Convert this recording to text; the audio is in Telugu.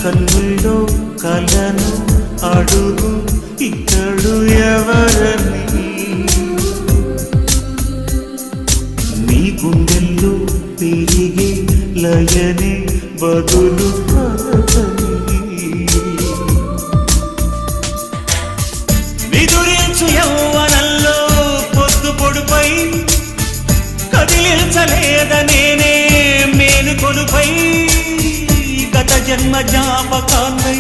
కన్నుల్లో కలను అడుగు ఇతడు ఎవరని నీ గుండెల్లో తిరిగే లయనే బదులు విదురించు యౌవనంలో పొద్దు పొడుపై కదిలించలేదనేనే మేలుకొలుపై గత జన్మ జ్ఞాపకాన్నై